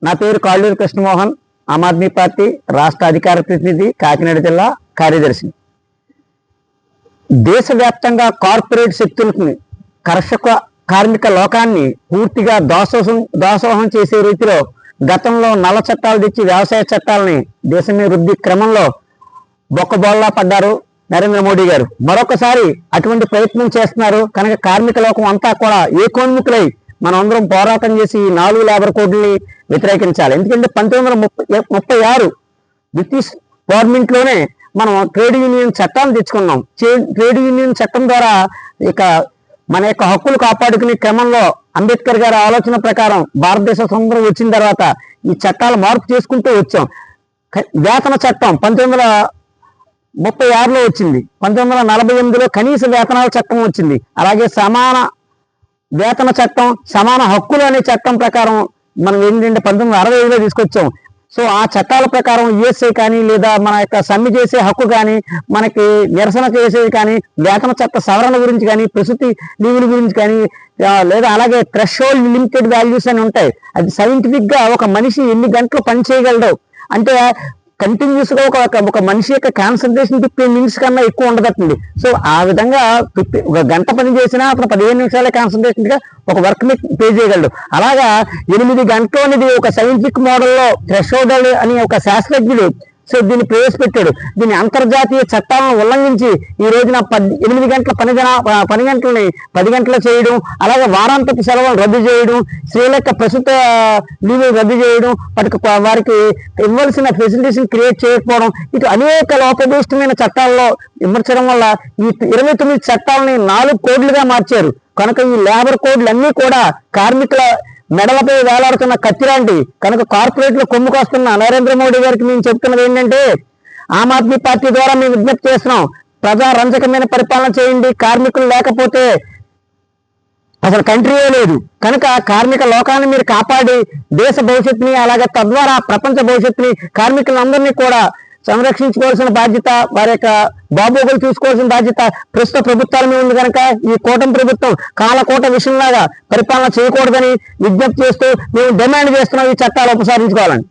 నా పేరు కాళ్ళూరి కృష్ణమోహన్, ఆమ్ ఆద్మీ పార్టీ రాష్ట్ర అధికార ప్రతినిధి, కాకినాడ జిల్లా కార్యదర్శి. దేశవ్యాప్తంగా కార్పొరేట్ శక్తులకు కార్మిక లోకాన్ని పూర్తిగా దాసోహం చేసే రీతిలో గతంలో నల్ల చట్టాలు తెచ్చి వ్యవసాయ చట్టాలని దేశమే రుద్ది క్రమంలో బొక్కబోల్లా పడ్డారు నరేంద్ర మోడీ గారు. మరొకసారి అటువంటి ప్రయత్నం చేస్తున్నారు కనుక కార్మిక లోకం అంతా కూడా ఏకోన్ముఖులై మనం అందరం పోరాటం చేసి ఈ 4 లేబర్ కోడ్లని వ్యతిరేకించాలి. ఎందుకంటే 1936 బ్రిటిష్ గవర్నమెంట్ లోనే మనం ట్రేడ్ యూనియన్ చట్టాలు తెచ్చుకున్నాం. ట్రేడ్ యూనియన్ చట్టం ద్వారా ఇక మన యొక్క హక్కులు కాపాడుకునే క్రమంలో అంబేద్కర్ గారి ఆలోచన ప్రకారం భారతదేశ స్వతంత్రం వచ్చిన తర్వాత ఈ చట్టాలు మార్పు చేసుకుంటూ వచ్చాం. వేతన చట్టం 1936లో వచ్చింది. 1948లో కనీస వేతనాల చట్టం వచ్చింది. అలాగే సమాన వేతన చట్టం, సమాన హక్కులు అనే చట్టం ప్రకారం మనం ఏంటంటే 1965లో తీసుకొచ్చాం. సో ఆ చట్టాల ప్రకారం యుఎస్ఏ కానీ లేదా మన యొక్క సమ్మె చేసే హక్కు కానీ, మనకి నిరసన చేసేది కానీ, వేతన చట్ట సవరణ గురించి కానీ, ప్రసూతి లీవుల గురించి కానీ, లేదా అలాగే థ్రెషోల్డ్ లిమిటెడ్ వాల్యూస్ అని ఉంటాయి. అది సైంటిఫిక్ గా ఒక మనిషి ఎన్ని గంటలు పని చేయగలడు అంటే కంటిన్యూస్ గా ఒక మనిషి యొక్క కాన్సన్ట్రేషన్ 15 మినిట్స్ కన్నా ఎక్కువ ఉండదట్టండి. సో ఆ విధంగా ఒక గంట పని చేసినా అతను 15 నిమిషాలే కాన్సన్ట్రేషన్ గా ఒక వర్క్ ని పే చేయగలడు. అలాగా 8 గంటలు అనేది ఒక సైంటిఫిక్ మోడల్లో థ్రెషోల్డ్ అని ఒక శాస్త్రజ్ఞుడు సో దీన్ని ప్రవేశపెట్టాడు. దీన్ని అంతర్జాతీయ చట్టాలను ఉల్లంఘించి ఈ రోజున 8 గంటల పని గంటలని 10 గంటలు చేయడం, అలాగే వారాంతపు సెలవులు రద్దు చేయడం, స్త్రీల యొక్క ప్రస్తుత లీవ్ రద్దు చేయడం, వారికి ఇవ్వాల్సిన ఫెసిలిటీస్ క్రియేట్ చేయకపోవడం, ఇటు అనేక లోపభూయిష్టమైన చట్టాల్లో విమర్శడం వల్ల ఈ 29 చట్టాలని 4 కోడ్లుగా మార్చారు. కనుక ఈ లేబర్ కోడ్లు అన్నీ కూడా కార్మికుల మెడలపై వేలాడుతున్న కత్తిలాంటి. కనుక కార్పొరేట్లు కొమ్ముకొస్తున్న నరేంద్ర మోడీ గారికి మేము చెప్తున్నది ఏంటంటే, ఆమ్ ఆద్మీ పార్టీ ద్వారా మేము విజ్ఞప్తి చేస్తున్నాం, ప్రజా రంజకమైన పరిపాలన చేయండి. కార్మికులు లేకపోతే అసలు కంట్రీయే లేదు. కనుక కార్మిక లోకాన్ని మీరు కాపాడి దేశ భవిష్యత్తుని, అలాగే తద్వారా ప్రపంచ భవిష్యత్తుని, కార్మికులందరినీ కూడా సంరక్షించుకోవాల్సిన బాధ్యత, వారి యొక్క బాబోగులు చూసుకోవాల్సిన బాధ్యత ప్రస్తుత ప్రభుత్వాల మీద ఉంది. కనుక ఈ కూటమి ప్రభుత్వం కాలకోట విషయంలాగా పరిపాలన చేయకూడదని విజ్ఞప్తి చేస్తూ మేము డిమాండ్ చేస్తున్నాం, ఈ చట్టాలు ఉపసంహరించుకోవాలని.